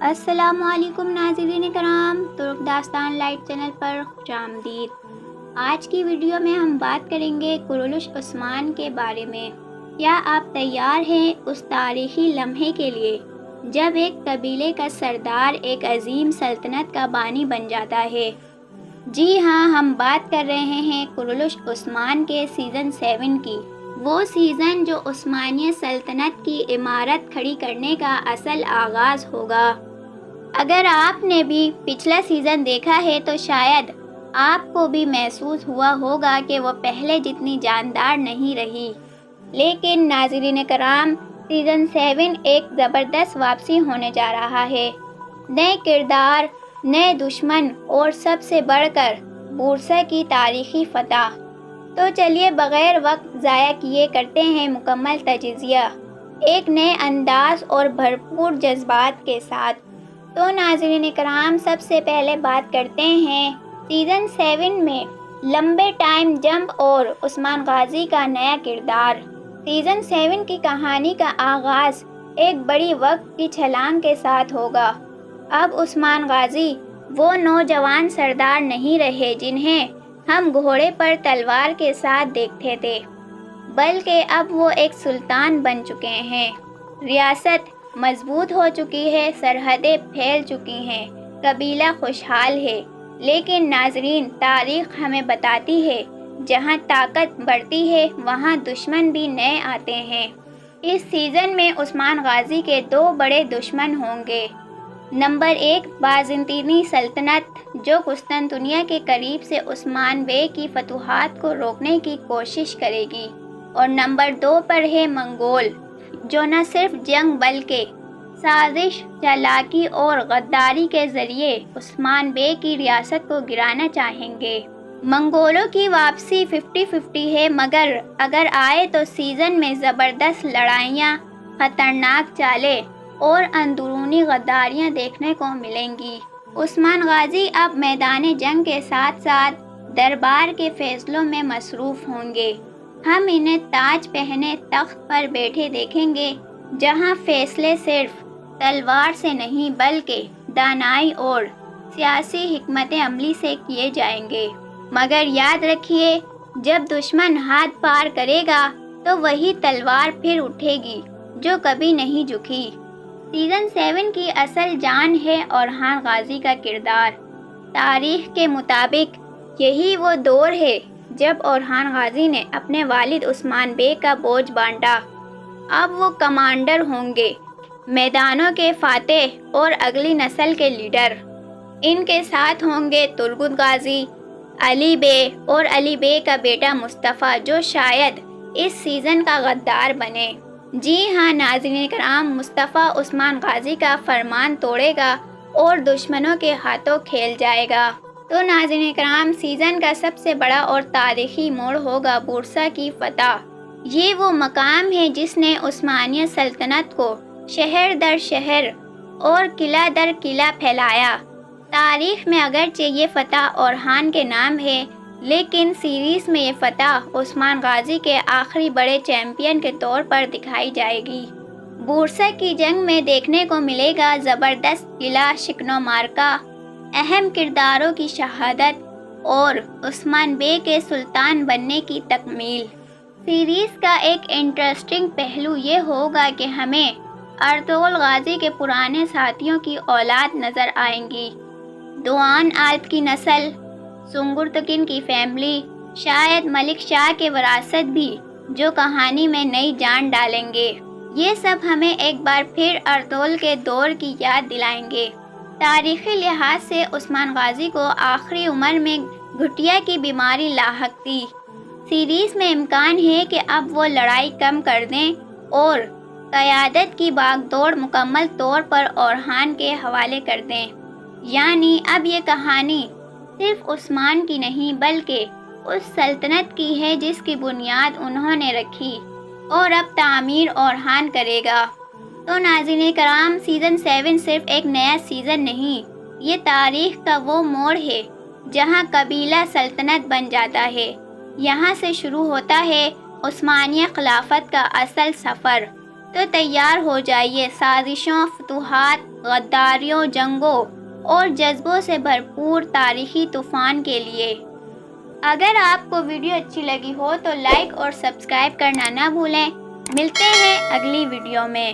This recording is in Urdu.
السلام علیکم ناظرین کرام، ترک داستان لائٹ چینل پر خوش آمدید۔ آج کی ویڈیو میں ہم بات کریں گے قرولش عثمان کے بارے میں۔ کیا آپ تیار ہیں اس تاریخی لمحے کے لیے جب ایک قبیلے کا سردار ایک عظیم سلطنت کا بانی بن جاتا ہے؟ جی ہاں، ہم بات کر رہے ہیں قرولش عثمان کے سیزن 7 کی، وہ سیزن جو عثمانیہ سلطنت کی عمارت کھڑی کرنے کا اصل آغاز ہوگا۔ اگر آپ نے بھی پچھلا سیزن دیکھا ہے تو شاید آپ کو بھی محسوس ہوا ہوگا کہ وہ پہلے جتنی جاندار نہیں رہی، لیکن ناظرین کرام، سیزن 7 ایک زبردست واپسی ہونے جا رہا ہے۔ نئے کردار، نئے دشمن اور سب سے بڑھ کر بورسا کی تاریخی فتح۔ تو چلیے بغیر وقت ضائع کیے کرتے ہیں مکمل تجزیہ، ایک نئے انداز اور بھرپور جذبات کے ساتھ۔ تو ناظرین کرام، سب سے پہلے بات کرتے ہیں سیزن 7 میں لمبے ٹائم جمپ اور عثمان غازی کا نیا کردار۔ سیزن 7 کی کہانی کا آغاز ایک بڑی وقت کی چھلانگ کے ساتھ ہوگا۔ اب عثمان غازی وہ نوجوان سردار نہیں رہے جنہیں ہم گھوڑے پر تلوار کے ساتھ دیکھتے تھے، بلکہ اب وہ ایک سلطان بن چکے ہیں۔ ریاست مضبوط ہو چکی ہے، سرحدیں پھیل چکی ہیں، قبیلہ خوشحال ہے۔ لیکن ناظرین، تاریخ ہمیں بتاتی ہے جہاں طاقت بڑھتی ہے وہاں دشمن بھی نئے آتے ہیں۔ اس سیزن میں عثمان غازی کے 2 بڑے دشمن ہوں گے۔ نمبر 1، بازنطینی سلطنت جو قسطنطنیہ کے قریب سے عثمان بے کی فتوحات کو روکنے کی کوشش کرے گی، اور نمبر 2 پر ہے منگول، جو نہ صرف جنگ بلکہ سازش، چالاکی اور غداری کے ذریعے عثمان بے کی ریاست کو گرانا چاہیں گے۔ منگولوں کی واپسی 50-50 ہے، مگر اگر آئے تو سیزن میں زبردست لڑائیاں، خطرناک چالیں اور اندرونی غداریاں دیکھنے کو ملیں گی۔ عثمان غازی اب میدان جنگ کے ساتھ ساتھ دربار کے فیصلوں میں مصروف ہوں گے۔ ہم انہیں تاج پہنے تخت پر بیٹھے دیکھیں گے، جہاں فیصلے صرف تلوار سے نہیں بلکہ دانائی اور سیاسی حکمت عملی سے کیے جائیں گے۔ مگر یاد رکھیے، جب دشمن ہاتھ پار کرے گا تو وہی تلوار پھر اٹھے گی جو کبھی نہیں جھکی۔ سیزن 7 کی اصل جان ہے اورحان غازی کا کردار۔ تاریخ کے مطابق یہی وہ دور ہے جب اورحان غازی نے اپنے والد عثمان بے کا بوجھ بانٹا۔ اب وہ کمانڈر ہوں گے، میدانوں کے فاتح اور اگلی نسل کے لیڈر۔ ان کے ساتھ ہوں گے ترگت غازی، علی بے اور علی بے کا بیٹا مصطفیٰ، جو شاید اس سیزن کا غدار بنے۔ جی ہاں ناظرین کرام، مصطفیٰ عثمان غازی کا فرمان توڑے گا اور دشمنوں کے ہاتھوں کھیل جائے گا۔ تو ناظرین کرام، سیزن کا سب سے بڑا اور تاریخی موڑ ہوگا بورسا کی فتح۔ یہ وہ مقام ہے جس نے عثمانیہ سلطنت کو شہر در شہر اور قلعہ در قلعہ پھیلایا۔ تاریخ میں اگرچہ یہ فتح اورحان کے نام ہے، لیکن سیریز میں یہ فتح عثمان غازی کے آخری بڑے چیمپئن کے طور پر دکھائی جائے گی۔ بورسا کی جنگ میں دیکھنے کو ملے گا زبردست قلعہ شکن و معرکہ، اہم کرداروں کی شہادت اور عثمان بے کے سلطان بننے کی تکمیل۔ سیریز کا ایک انٹرسٹنگ پہلو یہ ہوگا کہ ہمیں ارطغرل غازی کے پرانے ساتھیوں کی اولاد نظر آئیں گی۔ دوان آلپ کی نسل، سنگرتکن کی فیملی، شاید ملک شاہ کے وراثت بھی، جو کہانی میں نئی جان ڈالیں گے۔ یہ سب ہمیں ایک بار پھر ارطغرل کے دور کی یاد دلائیں گے۔ تاریخی لحاظ سے عثمان غازی کو آخری عمر میں گٹھیا کی بیماری لاحق تھی۔ سیریز میں امکان ہے کہ اب وہ لڑائی کم کر دیں اور قیادت کی باغ دوڑ مکمل طور پر اورحان کے حوالے کر دیں۔ یعنی اب یہ کہانی صرف عثمان کی نہیں بلکہ اس سلطنت کی ہے جس کی بنیاد انہوں نے رکھی، اور اب تعمیر اورحان کرے گا۔ تو ناظرین کرام، سیزن 7 صرف ایک نیا سیزن نہیں، یہ تاریخ کا وہ موڑ ہے جہاں قبیلہ سلطنت بن جاتا ہے۔ یہاں سے شروع ہوتا ہے عثمانیہ خلافت کا اصل سفر۔ تو تیار ہو جائیے، سازشوں، فتوحات، غداریوں، جنگوں اور جذبوں سے بھرپور تاریخی طوفان کے لیے۔ اگر آپ کو ویڈیو اچھی لگی ہو تو لائک اور سبسکرائب کرنا نہ بھولیں۔ ملتے ہیں اگلی ویڈیو میں۔